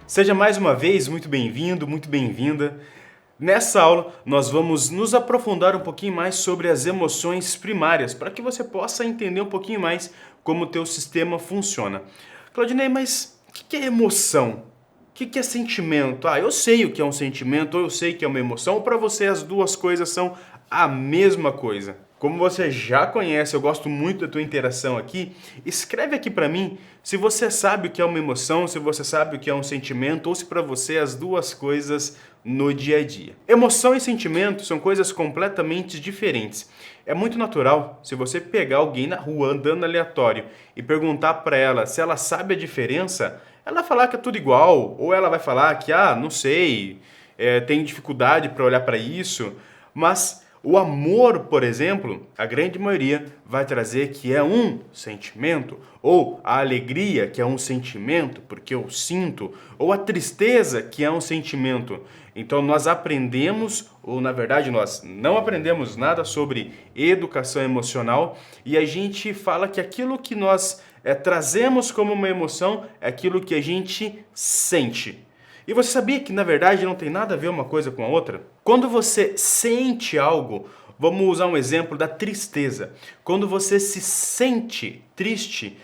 Seja mais uma vez muito bem-vindo, muito bem-vinda. Nessa aula, nós vamos nos aprofundar um pouquinho mais sobre as emoções primárias, para que você possa entender um pouquinho mais como o teu sistema funciona. Claudinei, mas o que é emoção? O que é sentimento? Eu sei o que é um sentimento, ou eu sei que é uma emoção, ou para você as duas coisas são a mesma coisa? Como você já conhece, eu gosto muito da tua interação aqui. Escreve aqui para mim se você sabe o que é uma emoção, se você sabe o que é um sentimento, ou se para você as duas coisas no dia a dia. Emoção e sentimento são coisas completamente diferentes. É muito natural se você pegar alguém na rua andando aleatório e perguntar para ela se ela sabe a diferença, ela falar que é tudo igual, ou ela vai falar que, não sei, tem dificuldade para olhar para isso, mas o amor, por exemplo, a grande maioria vai trazer que é um sentimento, ou a alegria, que é um sentimento, porque eu sinto, ou a tristeza, que é um sentimento. Então nós aprendemos, ou na verdade nós não aprendemos nada sobre educação emocional, e a gente fala que aquilo que nós trazemos como uma emoção é aquilo que a gente sente. E você sabia que, na verdade, não tem nada a ver uma coisa com a outra? Quando você sente algo, vamos usar um exemplo da tristeza. Quando você se sente triste,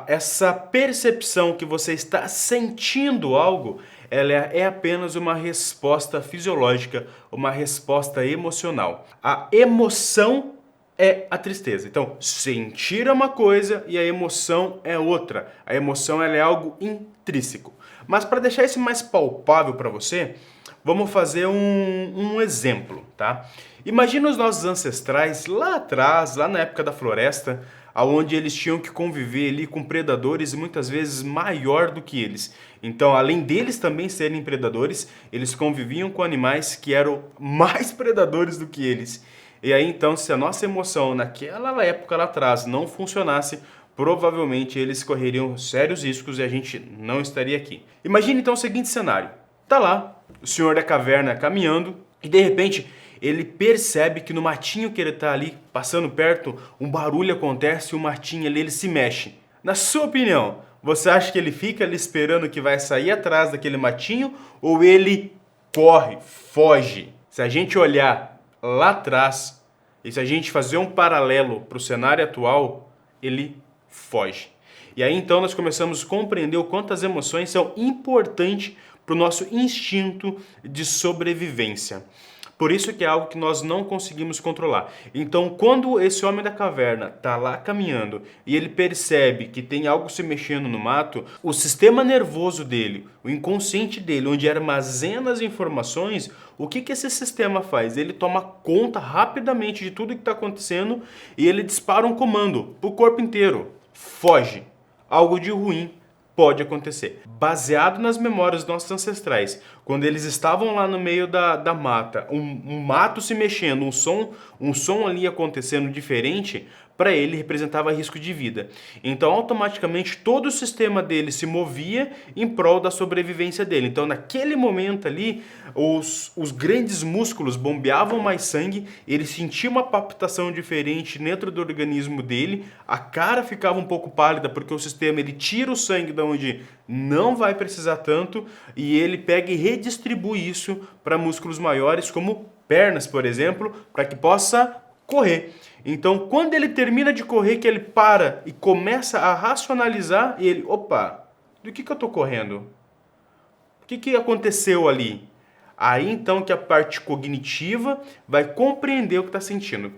essa percepção que você está sentindo algo, ela é apenas uma resposta fisiológica, uma resposta emocional. A emoção é a tristeza. Então, sentir é uma coisa e a emoção é outra. A emoção ela é algo intrínseco. Mas para deixar isso mais palpável para você, vamos fazer um exemplo, tá? Imagina os nossos ancestrais lá atrás, lá na época da floresta, onde eles tinham que conviver ali com predadores muitas vezes maior do que eles. Então, além deles também serem predadores, eles conviviam com animais que eram mais predadores do que eles. E aí, então, se a nossa emoção naquela época lá atrás não funcionasse, provavelmente eles correriam sérios riscos e a gente não estaria aqui. Imagine então o seguinte cenário. Tá lá, o senhor da caverna caminhando e de repente ele percebe que no matinho que ele tá ali passando perto, um barulho acontece e o matinho ali ele se mexe. Na sua opinião, você acha que ele fica ali esperando que vai sair atrás daquele matinho ou ele corre, foge? Se a gente olhar lá atrás e se a gente fazer um paralelo para o cenário atual, ele foge. E aí então nós começamos a compreender o quanto as emoções são importantes para o nosso instinto de sobrevivência. Por isso que é algo que nós não conseguimos controlar. Então, quando esse homem da caverna está lá caminhando e ele percebe que tem algo se mexendo no mato, o sistema nervoso dele, o inconsciente dele, onde armazena as informações, o que esse sistema faz? Ele toma conta rapidamente de tudo que está acontecendo e ele dispara um comando para o corpo inteiro. Foge. Algo de ruim pode acontecer. Baseado nas memórias dos nossos ancestrais, quando eles estavam lá no meio da mata, um mato se mexendo, um som ali acontecendo diferente, para ele representava risco de vida. Então, automaticamente, todo o sistema dele se movia em prol da sobrevivência dele. Então, naquele momento ali, os grandes músculos bombeavam mais sangue, ele sentia uma palpitação diferente dentro do organismo dele, a cara ficava um pouco pálida, porque o sistema ele tira o sangue de onde não vai precisar tanto, e ele pega e redistribui isso para músculos maiores, como pernas, por exemplo, para que possa correr. Então, quando ele termina de correr, que ele para e começa a racionalizar, e ele, opa, do que eu estou correndo? O que aconteceu ali? Aí então que a parte cognitiva vai compreender o que está sentindo.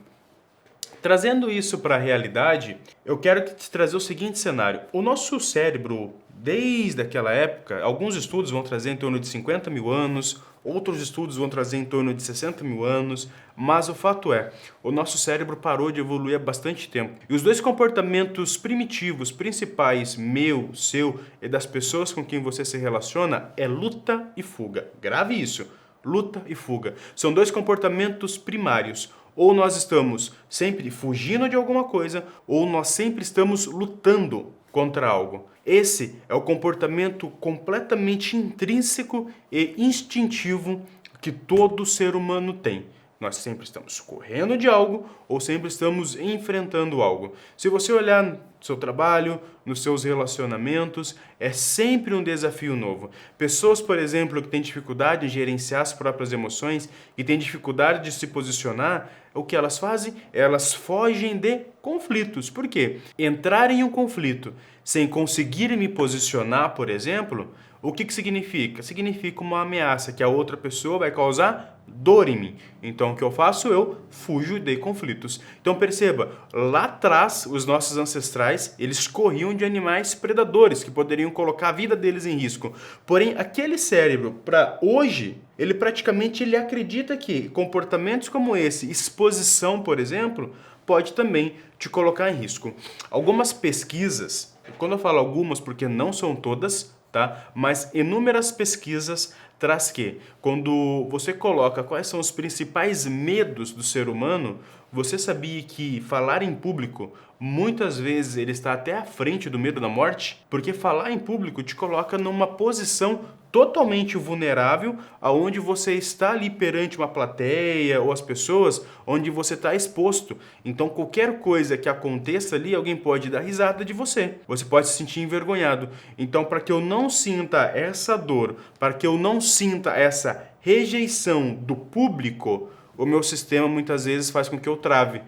Trazendo isso para a realidade, eu quero te trazer o seguinte cenário. O nosso cérebro, desde aquela época, alguns estudos vão trazer em torno de 50 mil anos, outros estudos vão trazer em torno de 60 mil anos, mas o fato é, o nosso cérebro parou de evoluir há bastante tempo. E os dois comportamentos primitivos, principais, meu, seu e das pessoas com quem você se relaciona, é luta e fuga. Grave isso, luta e fuga. São dois comportamentos primários. Ou nós estamos sempre fugindo de alguma coisa, ou nós sempre estamos lutando contra algo. Esse é o comportamento completamente intrínseco e instintivo que todo ser humano tem. Nós sempre estamos correndo de algo ou sempre estamos enfrentando algo. Se você olhar no seu trabalho, nos seus relacionamentos, é sempre um desafio novo. Pessoas, por exemplo, que têm dificuldade em gerenciar as próprias emoções e têm dificuldade de se posicionar, o que elas fazem? Elas fogem de conflitos. Por quê? Entrar em um conflito sem conseguir me posicionar, por exemplo, o que significa? Significa uma ameaça que a outra pessoa vai causar dor em mim. Então, o que eu faço? Eu fujo de conflitos. Então, perceba, lá atrás, os nossos ancestrais, eles corriam de animais predadores que poderiam colocar a vida deles em risco. Porém, aquele cérebro, para hoje, ele acredita que comportamentos como esse, exposição, por exemplo, pode também te colocar em risco. Algumas pesquisas, quando eu falo algumas porque não são todas, tá? Mas inúmeras pesquisas traz que quando você coloca quais são os principais medos do ser humano, você sabia que falar em público muitas vezes ele está até à frente do medo da morte? Porque falar em público te coloca numa posição totalmente vulnerável, aonde você está ali perante uma plateia ou as pessoas, onde você está exposto. Então qualquer coisa que aconteça ali, alguém pode dar risada de você. Você pode se sentir envergonhado. Então, para que eu não sinta essa dor, para que eu não sinta essa rejeição do público, o meu sistema muitas vezes faz com que eu trave.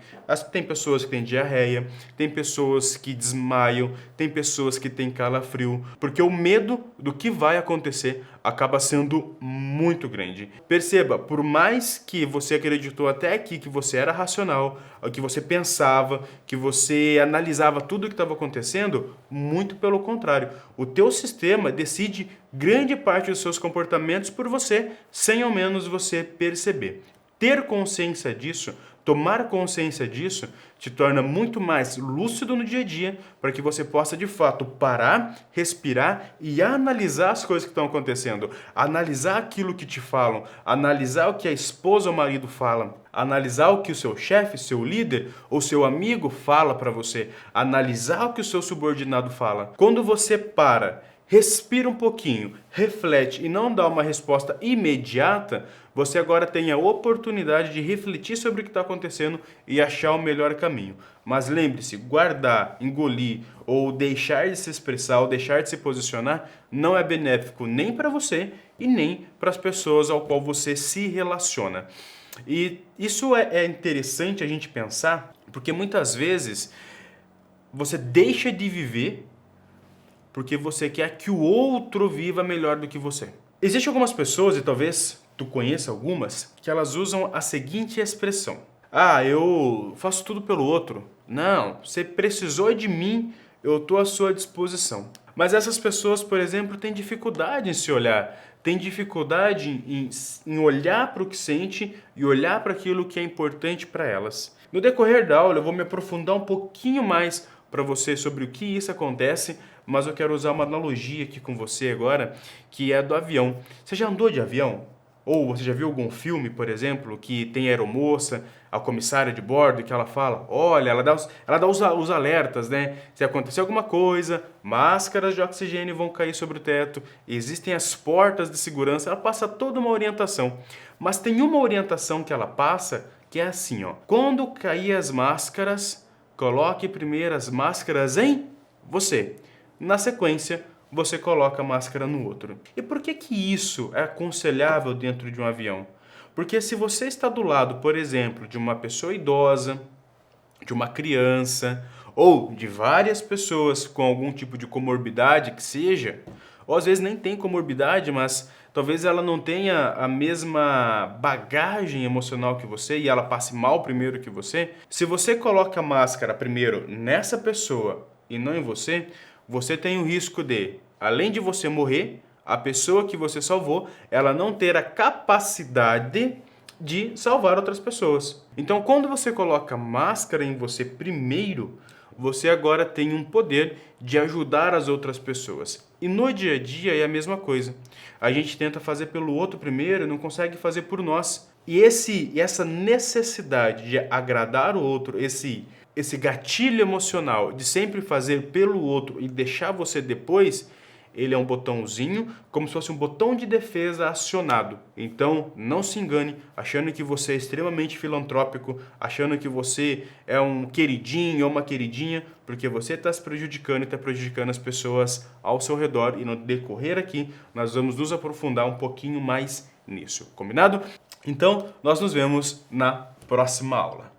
Tem pessoas que têm diarreia, tem pessoas que desmaiam, tem pessoas que têm calafrio, porque o medo do que vai acontecer acaba sendo muito grande. Perceba, por mais que você acreditou até aqui que você era racional, que você pensava, que você analisava tudo o que estava acontecendo, muito pelo contrário. O teu sistema decide grande parte dos seus comportamentos por você, sem ao menos você perceber. Ter consciência disso, tomar consciência disso, te torna muito mais lúcido no dia a dia para que você possa, de fato, parar, respirar e analisar as coisas que estão acontecendo. Analisar aquilo que te falam, analisar o que a esposa ou o marido falam, analisar o que o seu chefe, seu líder ou seu amigo fala para você, analisar o que o seu subordinado fala. Quando você para, respira um pouquinho, reflete e não dá uma resposta imediata, você agora tem a oportunidade de refletir sobre o que está acontecendo e achar o melhor caminho. Mas lembre-se, guardar, engolir ou deixar de se expressar ou deixar de se posicionar não é benéfico nem para você e nem para as pessoas ao qual você se relaciona. E isso é interessante a gente pensar, porque muitas vezes você deixa de viver porque você quer que o outro viva melhor do que você. Existem algumas pessoas, e talvez tu conheça algumas, que elas usam a seguinte expressão: ah, eu faço tudo pelo outro. Não, você precisou de mim, eu estou à sua disposição. Mas essas pessoas, por exemplo, têm dificuldade em se olhar, têm dificuldade em olhar para o que sente e olhar para aquilo que é importante para elas. No decorrer da aula, eu vou me aprofundar um pouquinho mais para você sobre o que isso acontece, mas eu quero usar uma analogia aqui com você agora, que é do avião. Você já andou de avião? Ou você já viu algum filme, por exemplo, que tem a aeromoça, a comissária de bordo, que ela fala, olha, ela dá os alertas, né? Se acontecer alguma coisa, máscaras de oxigênio vão cair sobre o teto, existem as portas de segurança, ela passa toda uma orientação. Mas tem uma orientação que ela passa que é assim, ó. Quando cair as máscaras, coloque primeiro as máscaras em você. Na sequência, você coloca a máscara no outro. E por que isso é aconselhável dentro de um avião? Porque se você está do lado, por exemplo, de uma pessoa idosa, de uma criança, ou de várias pessoas com algum tipo de comorbidade que seja, ou às vezes nem tem comorbidade, mas talvez ela não tenha a mesma bagagem emocional que você e ela passe mal primeiro que você, se você coloca a máscara primeiro nessa pessoa e não em você, você tem o risco de, além de você morrer, a pessoa que você salvou, ela não ter a capacidade de salvar outras pessoas. Então, quando você coloca máscara em você primeiro, você agora tem um poder de ajudar as outras pessoas. E no dia a dia é a mesma coisa. A gente tenta fazer pelo outro primeiro e não consegue fazer por nós. E essa necessidade de agradar o outro, esse gatilho emocional de sempre fazer pelo outro e deixar você depois, ele é um botãozinho, como se fosse um botão de defesa acionado. Então, não se engane achando que você é extremamente filantrópico, achando que você é um queridinho ou uma queridinha, porque você está se prejudicando e está prejudicando as pessoas ao seu redor. E no decorrer aqui, nós vamos nos aprofundar um pouquinho mais nisso. Combinado? Então, nós nos vemos na próxima aula.